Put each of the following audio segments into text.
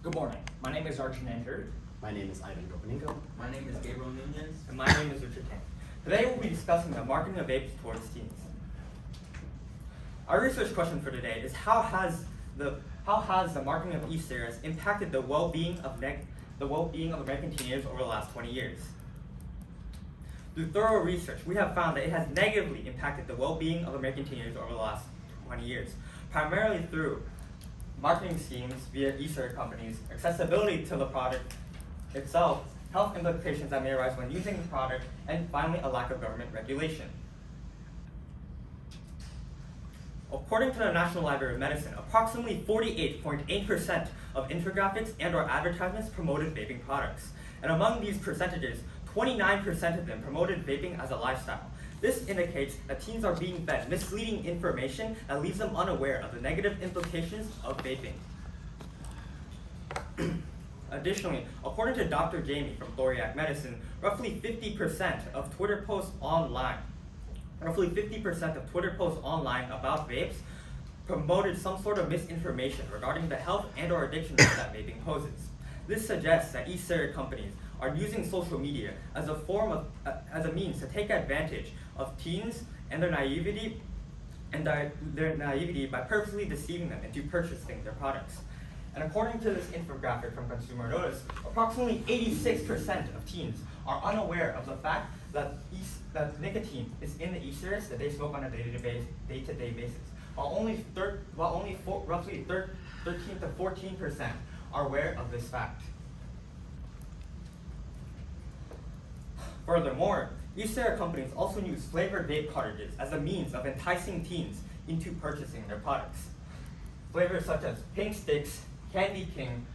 Good morning. My name is Arjun Ender. My name is Ivan Gopaninko. My name is Gabriel Nunez. And my name is Richard Tang. Today we'll be discussing the marketing of vapes towards teens. Our research question for today is how has the marketing of e-cigarettes impacted the well-being of American teenagers over the last 20 years? Through thorough research, we have found that it has negatively impacted the well-being of American teenagers over the last 20 years, primarily through marketing schemes via e-cigarette companies, accessibility to the product itself, health implications that may arise when using the product, and finally, a lack of government regulation. According to the National Library of Medicine, approximately 48.8% of infographics and/or advertisements promoted vaping products. And among these percentages, 29% of them promoted vaping as a lifestyle. This indicates that teens are being fed misleading information that leaves them unaware of the negative implications of vaping. Additionally, according to Dr. Jamie from Thoriac Medicine, roughly 50% of Twitter posts online about vapes promoted some sort of misinformation regarding the health and/or addictions that vaping poses. This suggests that e-cigarette companies are using social media as a means to take advantage of teens and their naivety by purposely deceiving them into purchasing their products. And according to this infographic from Consumer Notice, approximately 86% of teens are unaware of the fact that nicotine is in the e-cigarettes that they smoke on a day-to-day basis, while roughly 13 to 14% are aware of this fact. Furthermore, e-cigarette companies also use flavored vape cartridges as a means of enticing teens into purchasing their products. Flavors such as Pink Sticks, Candy King,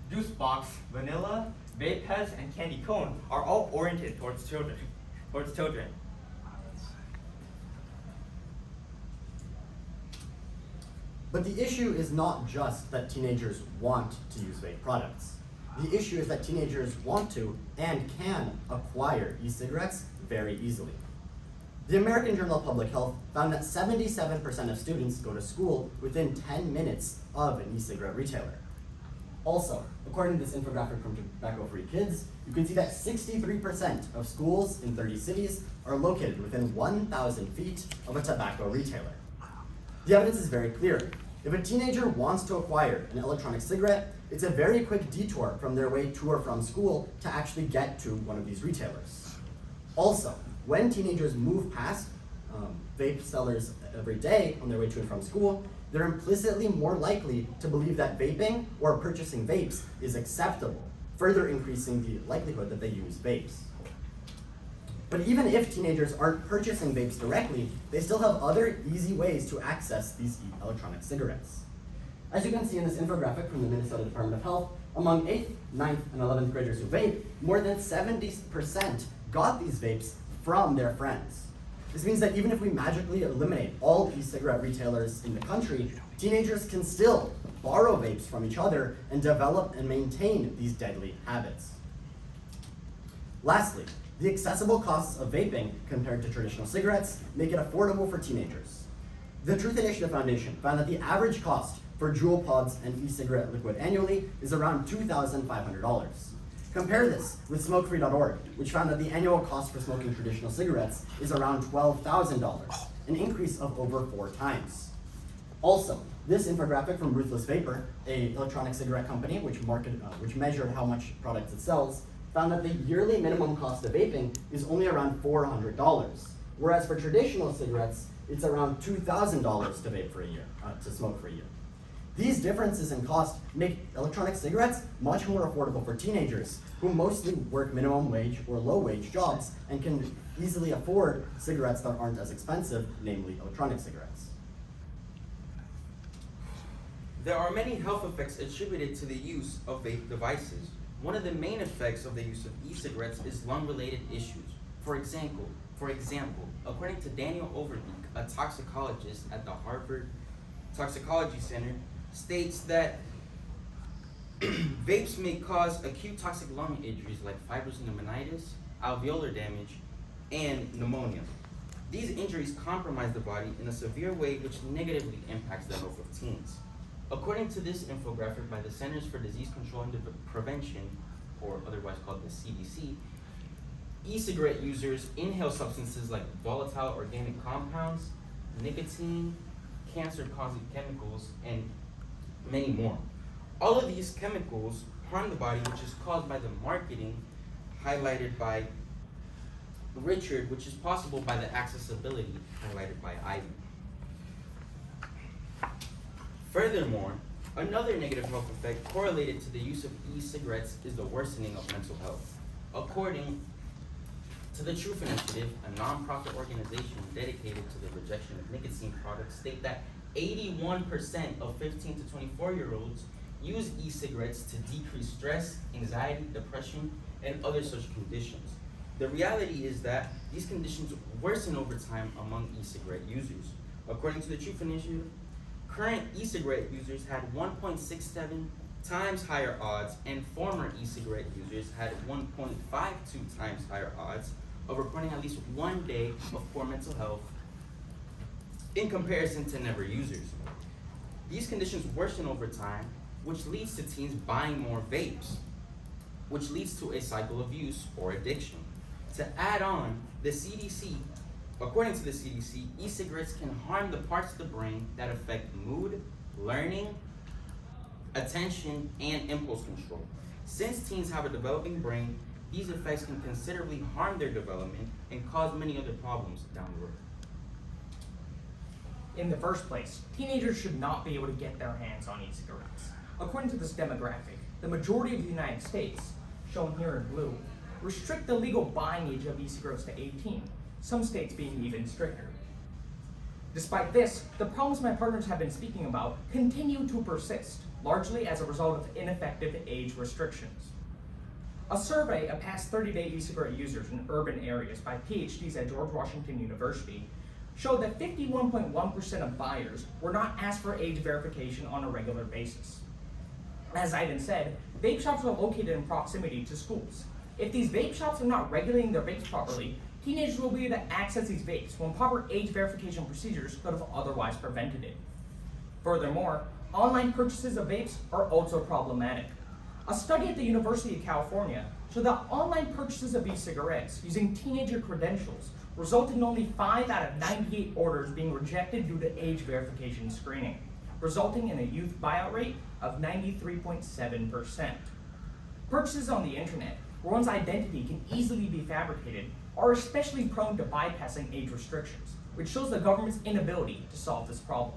Juice Box, Vanilla, Vape Pez, and Candy Cone are all oriented towards children. But the issue is not just that teenagers want to use vape products. The issue is that teenagers want to and can acquire e-cigarettes very easily. The American Journal of Public Health found that 77% of students go to school within 10 minutes of an e-cigarette retailer. Also, according to this infographic from Tobacco Free Kids, you can see that 63% of schools in 30 cities are located within 1,000 feet of a tobacco retailer. The evidence is very clear. If a teenager wants to acquire an electronic cigarette, it's a very quick detour from their way to or from school to actually get to one of these retailers. Also, when teenagers move past vape sellers every day on their way to and from school, they're implicitly more likely to believe that vaping or purchasing vapes is acceptable, further increasing the likelihood that they use vapes. But even if teenagers aren't purchasing vapes directly, they still have other easy ways to access these electronic cigarettes. As you can see in this infographic from the Minnesota Department of Health, among 8th, 9th, and 11th graders who vape, more than 70% got these vapes from their friends. This means that even if we magically eliminate all e-cigarette retailers in the country, teenagers can still borrow vapes from each other and develop and maintain these deadly habits. Lastly, the accessible costs of vaping compared to traditional cigarettes make it affordable for teenagers. The Truth Initiative Foundation found that the average cost for Juul pods and e-cigarette liquid annually is around $2,500. Compare this with smokefree.org, which found that the annual cost for smoking traditional cigarettes is around $12,000, an increase of over 4 times. Also, this infographic from Ruthless Vapor, an electronic cigarette company which measured how much products it sells, found that the yearly minimum cost of vaping is only around $400, whereas for traditional cigarettes, it's around $2,000 to vape for a year, to smoke for a year. These differences in cost make electronic cigarettes much more affordable for teenagers who mostly work minimum wage or low wage jobs and can easily afford cigarettes that aren't as expensive, namely electronic cigarettes. There are many health effects attributed to the use of vape devices. One of the main effects of the use of e-cigarettes is lung-related issues. For example, according to Daniel Overbeek, a toxicologist at the Harvard Toxicology Center, states that vapes may cause acute toxic lung injuries like fibrocystis, alveolar damage, and pneumonia. These injuries compromise the body in a severe way which negatively impacts the health of teens. According to this infographic by the Centers for Disease Control and Prevention, or otherwise called the CDC, e-cigarette users inhale substances like volatile organic compounds, nicotine, cancer-causing chemicals, and many more. All of these chemicals harm the body, which is caused by the marketing highlighted by Richard, which is possible by the accessibility highlighted by Ivan. Furthermore, another negative health effect correlated to the use of e-cigarettes is the worsening of mental health. According to the Truth Initiative, a nonprofit organization dedicated to the rejection of nicotine products, state that 81% of 15 to 24-year-olds use e-cigarettes to decrease stress, anxiety, depression, and other such conditions. The reality is that these conditions worsen over time among e-cigarette users. According to the Truth Initiative, current e-cigarette users had 1.67 times higher odds, and former e-cigarette users had 1.52 times higher odds of reporting at least one day of poor mental health in comparison to never users. These conditions worsen over time, which leads to teens buying more vapes, which leads to a cycle of use or addiction. To add on, the CDC, according to the CDC, e-cigarettes can harm the parts of the brain that affect mood, learning, attention, and impulse control. Since teens have a developing brain, these effects can considerably harm their development and cause many other problems down the road. In the first place, teenagers should not be able to get their hands on e-cigarettes. According to this demographic, the majority of the United States, shown here in blue, restrict the legal buying age of e-cigarettes to 18, some states being even stricter. Despite this, the problems my partners have been speaking about continue to persist, largely as a result of ineffective age restrictions. A survey of past 30-day e-cigarette users in urban areas by PhDs at George Washington University showed that 51.1% of buyers were not asked for age verification on a regular basis. As Ivan said, vape shops are located in proximity to schools. If these vape shops are not regulating their vapes properly, teenagers will be able to access these vapes when proper age verification procedures could have otherwise prevented it. Furthermore, online purchases of vapes are also problematic. A study at the University of California showed that online purchases of e-cigarettes using teenager credentials resulted in only 5 out of 98 orders being rejected due to age verification screening, resulting in a youth buyout rate of 93.7%. Purchases on the internet, where one's identity can easily be fabricated, are especially prone to bypassing age restrictions, which shows the government's inability to solve this problem.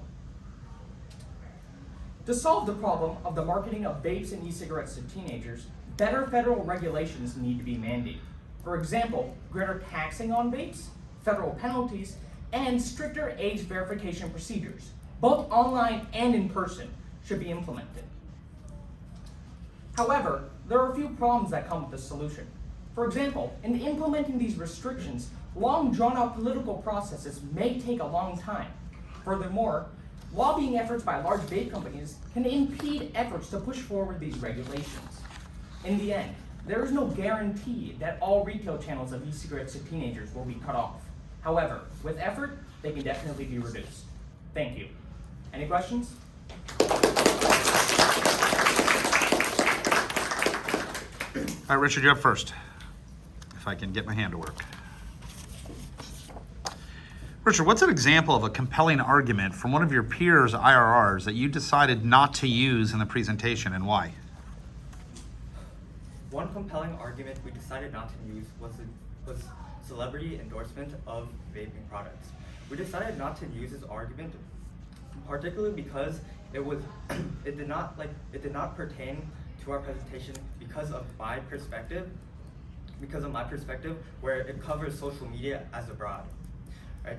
To solve the problem of the marketing of vapes and e-cigarettes to teenagers, better federal regulations need to be mandated. For example, greater taxing on vapes, federal penalties, and stricter age verification procedures, both online and in person, should be implemented. However, there are a few problems that come with this solution. For example, in implementing these restrictions, long drawn-out political processes may take a long time. Furthermore, lobbying efforts by large vape companies can impede efforts to push forward these regulations. In the end, there is no guarantee that all retail channels of e-cigarettes to teenagers will be cut off. However, with effort, they can definitely be reduced. Thank you. Any questions? All right, Richard, you're up first. If I can get my hand to work. Richard, what's an example of a compelling argument from one of your peers' IRRs that you decided not to use in the presentation, and why? One compelling argument we decided not to use was celebrity endorsement of vaping products. We decided not to use this argument particularly because it did not pertain to our presentation because of my perspective, where it covers social media as a broad. Right?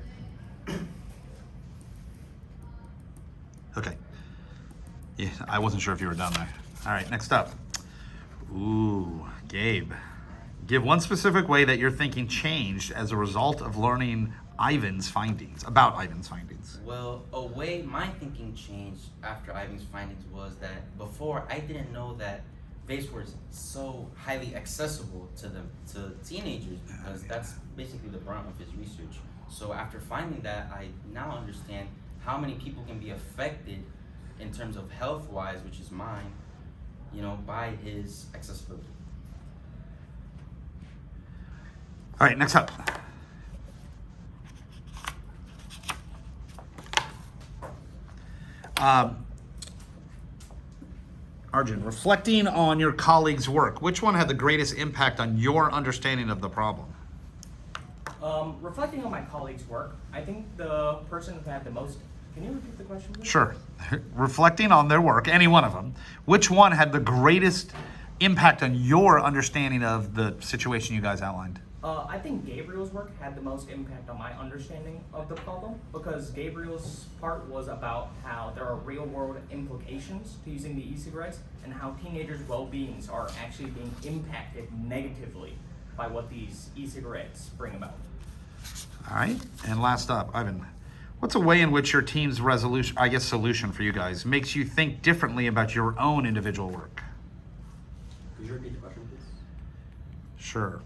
Okay. Yeah, I wasn't sure if you were done there. All right, next up. Ooh, Gabe. Give one specific way that your thinking changed as a result of learning about Ivan's findings. Well, a way my thinking changed after Ivan's findings was that before I didn't know that vapes were so highly accessible to teenagers, because that's basically the brunt of his research. So after finding that, I now understand how many people can be affected in terms of health-wise, which is mine, by his accessibility. All right, next up. Arjun, reflecting on your colleague's work, which one had the greatest impact on your understanding of the problem? Reflecting on my colleague's work, I think the person who had the most. Can you repeat the question, please? Sure. Reflecting on their work, any one of them, which one had the greatest impact on your understanding of the situation you guys outlined? I think Gabriel's work had the most impact on my understanding of the problem because Gabriel's part was about how there are real world implications to using the e-cigarettes and how teenagers' well-beings are actually being impacted negatively by what these e-cigarettes bring about. All right. And last up, Ivan, what's a way in which your team's solution for you guys makes you think differently about your own individual work? Could you repeat the question, please? Sure.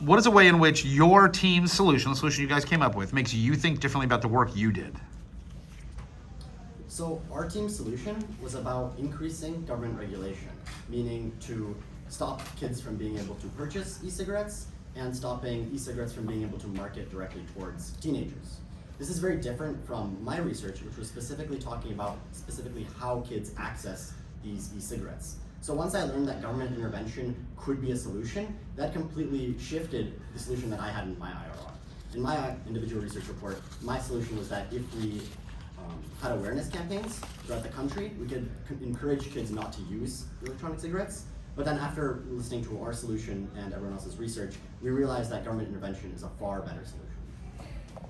What is a way in which your team's solution, the solution you guys came up with, makes you think differently about the work you did? So our team's solution was about increasing government regulation, meaning to stop kids from being able to purchase e-cigarettes and stopping e-cigarettes from being able to market directly towards teenagers. This is very different from my research, which was specifically talking about how kids access these e-cigarettes. So once I learned that government intervention could be a solution, that completely shifted the solution that I had in my IRR. In my individual research report, my solution was that if we had awareness campaigns throughout the country, we could encourage kids not to use electronic cigarettes. But then after listening to our solution and everyone else's research, we realized that government intervention is a far better solution.